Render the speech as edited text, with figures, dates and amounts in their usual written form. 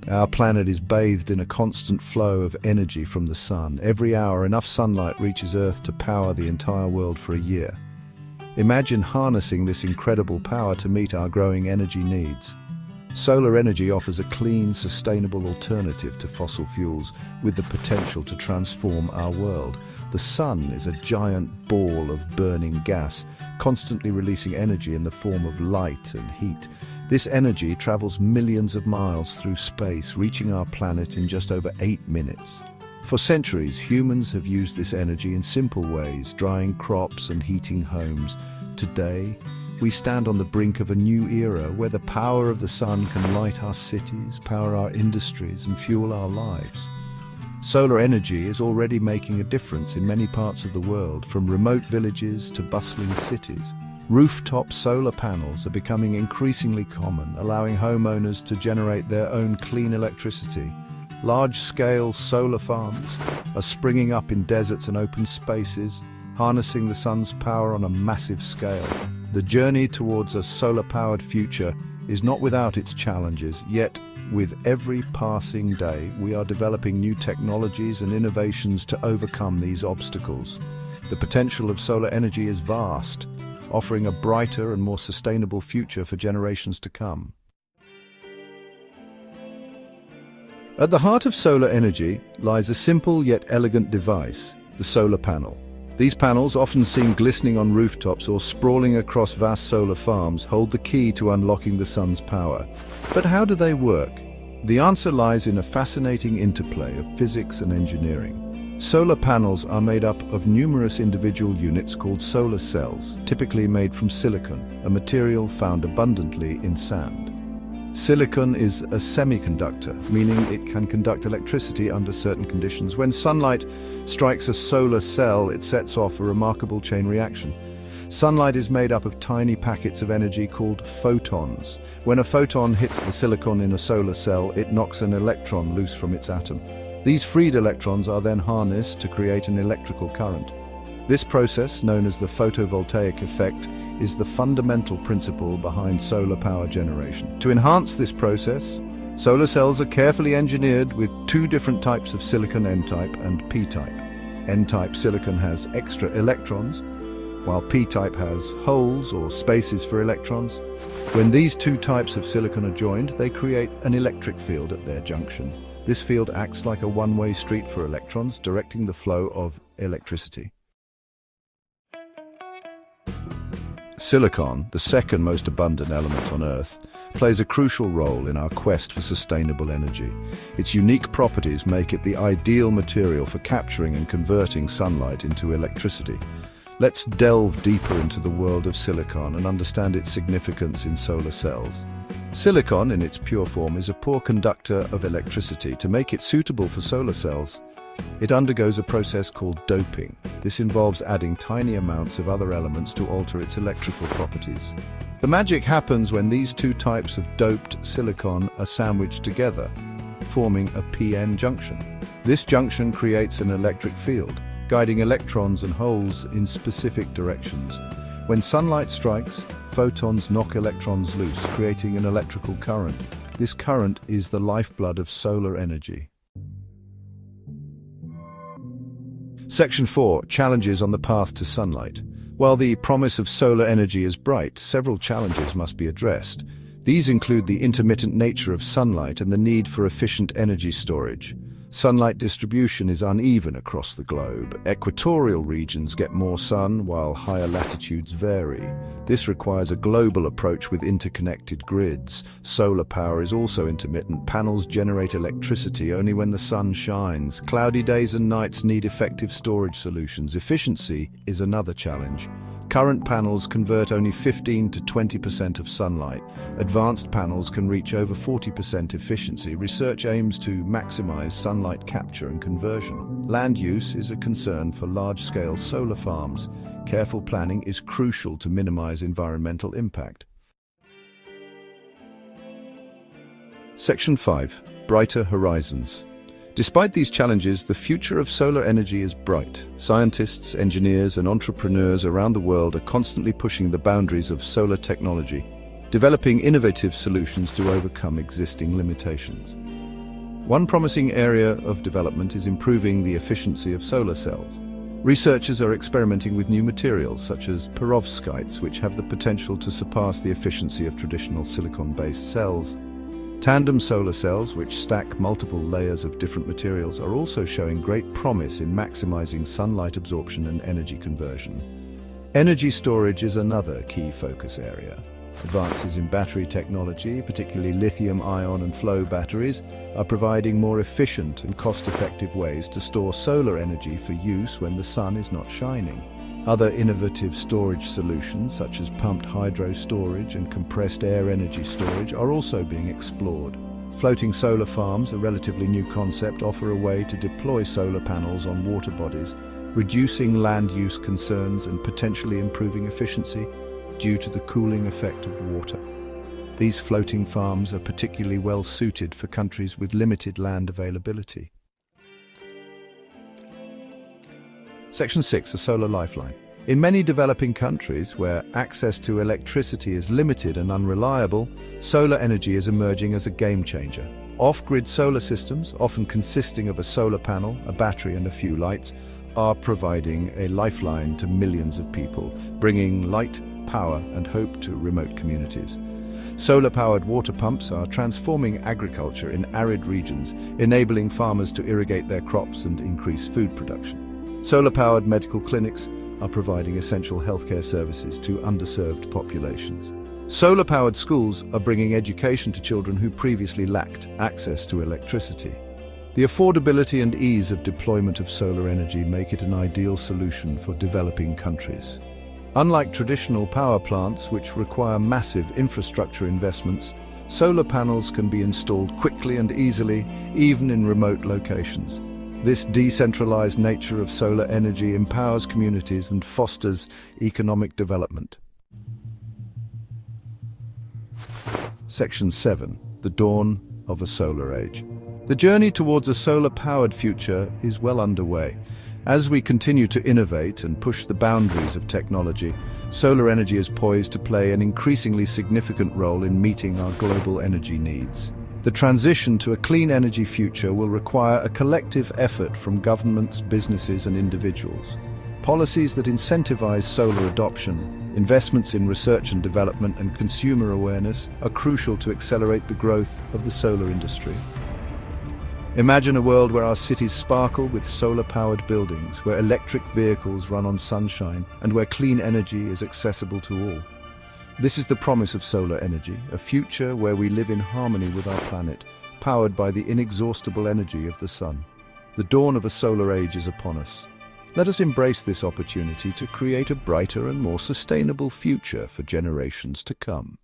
Our planet is bathed in a constant flow of energy from the sun. Every hour, enough sunlight reaches Earth to power the entire world for a year. Imagine harnessing this incredible power to meet our growing energy needs. Solar energy offers a clean, sustainable alternative to fossil fuels with the potential to transform our world. The sun is a giant ball of burning gas, constantly releasing energy in the form of light and heat. This energy travels millions of miles through space, reaching our planet in just over 8 minutes. For centuries, humans have used this energy in simple ways, drying crops and heating homes. Today, we stand on the brink of a new era where the power of the sun can light our cities, power our industries, and fuel our lives. Solar energy is already making a difference in many parts of the world, from remote villages to bustling cities. Rooftop solar panels are becoming increasingly common, allowing homeowners to generate their own clean electricity. Large-scale solar farms are springing up in deserts and open spaces, harnessing the sun's power on a massive scale. The journey towards a solar-powered future is not without its challenges, yet with every passing day we are developing new technologies and innovations to overcome these obstacles. The potential of solar energy is vast, offering a brighter and more sustainable future for generations to come. At the heart of solar energy lies a simple yet elegant device, the solar panel. These panels, often seen glistening on rooftops or sprawling across vast solar farms, hold the key to unlocking the sun's power. But how do they work? The answer lies in a fascinating interplay of physics and engineering. Solar panels are made up of numerous individual units called solar cells, typically made from silicon, a material found abundantly in sand. Silicon is a semiconductor, meaning it can conduct electricity under certain conditions. When sunlight strikes a solar cell, it sets off a remarkable chain reaction. Sunlight is made up of tiny packets of energy called photons. When a photon hits the silicon in a solar cell, it knocks an electron loose from its atom. These freed electrons are then harnessed to create an electrical current. This process, known as the photovoltaic effect, is the fundamental principle behind solar power generation. To enhance this process, solar cells are carefully engineered with 2 different types of silicon, N-type and P-type. N-type silicon has extra electrons, while P-type has holes or spaces for electrons. When these 2 types of silicon are joined, they create an electric field at their junction. This field acts like a one-way street for electrons, directing the flow of electricity. Silicon, the second most abundant element on Earth, plays a crucial role in our quest for sustainable energy. Its unique properties make it the ideal material for capturing and converting sunlight into electricity. Let's delve deeper into the world of silicon and understand its significance in solar cells. Silicon, in its pure form, is a poor conductor of electricity. To make it suitable for solar cells, it undergoes a process called doping. This involves adding tiny amounts of other elements to alter its electrical properties. The magic happens when these 2 types of doped silicon are sandwiched together, forming a PN junction. This junction creates an electric field, guiding electrons and holes in specific directions. When sunlight strikes, photons knock electrons loose, creating an electrical current. This current is the lifeblood of solar energy. Section 4. Challenges on the path to sunlight. While the promise of solar energy is bright, several challenges must be addressed. These include the intermittent nature of sunlight and the need for efficient energy storage. Sunlight distribution is uneven across the globe. Equatorial regions get more sun, while higher latitudes vary. This requires a global approach with interconnected grids. Solar power is also intermittent. Panels generate electricity only when the sun shines. Cloudy days and nights need effective storage solutions. Efficiency is another challenge. Current panels convert only 15 to 20% of sunlight. Advanced panels can reach over 40% efficiency. Research aims to maximize sunlight capture and conversion. Land use is a concern for large-scale solar farms. Careful planning is crucial to minimize environmental impact. Section 5. Brighter horizons. Despite these challenges, the future of solar energy is bright. Scientists, engineers, and entrepreneurs around the world are constantly pushing the boundaries of solar technology, developing innovative solutions to overcome existing limitations. One promising area of development is improving the efficiency of solar cells. Researchers are experimenting with new materials such as perovskites, which have the potential to surpass the efficiency of traditional silicon-based cells. Tandem solar cells, which stack multiple layers of different materials, are also showing great promise in maximizing sunlight absorption and energy conversion. Energy storage is another key focus area. Advances in battery technology, particularly lithium-ion and flow batteries, are providing more efficient and cost-effective ways to store solar energy for use when the sun is not shining. Other innovative storage solutions, such as pumped hydro storage and compressed air energy storage, are also being explored. Floating solar farms, a relatively new concept, offer a way to deploy solar panels on water bodies, reducing land use concerns and potentially improving efficiency due to the cooling effect of water. These floating farms are particularly well suited for countries with limited land availability. Section 6, a solar lifeline. In many developing countries where access to electricity is limited and unreliable, solar energy is emerging as a game changer. Off-grid solar systems, often consisting of a solar panel, a battery and a few lights, are providing a lifeline to millions of people, bringing light, power and hope to remote communities. Solar-powered water pumps are transforming agriculture in arid regions, enabling farmers to irrigate their crops and increase food production. Solar-powered medical clinics are providing essential healthcare services to underserved populations. Solar-powered schools are bringing education to children who previously lacked access to electricity. The affordability and ease of deployment of solar energy make it an ideal solution for developing countries. Unlike traditional power plants, which require massive infrastructure investments, solar panels can be installed quickly and easily, even in remote locations. This decentralized nature of solar energy empowers communities and fosters economic development. Section 7. The dawn of a solar age. The journey towards a solar-powered future is well underway. As we continue to innovate and push the boundaries of technology, solar energy is poised to play an increasingly significant role in meeting our global energy needs. The transition to a clean energy future will require a collective effort from governments, businesses, and individuals. Policies that incentivize solar adoption, investments in research and development, and consumer awareness are crucial to accelerate the growth of the solar industry. Imagine a world where our cities sparkle with solar-powered buildings, where electric vehicles run on sunshine, and where clean energy is accessible to all. This is the promise of solar energy, a future where we live in harmony with our planet, powered by the inexhaustible energy of the sun. The dawn of a solar age is upon us. Let us embrace this opportunity to create a brighter and more sustainable future for generations to come.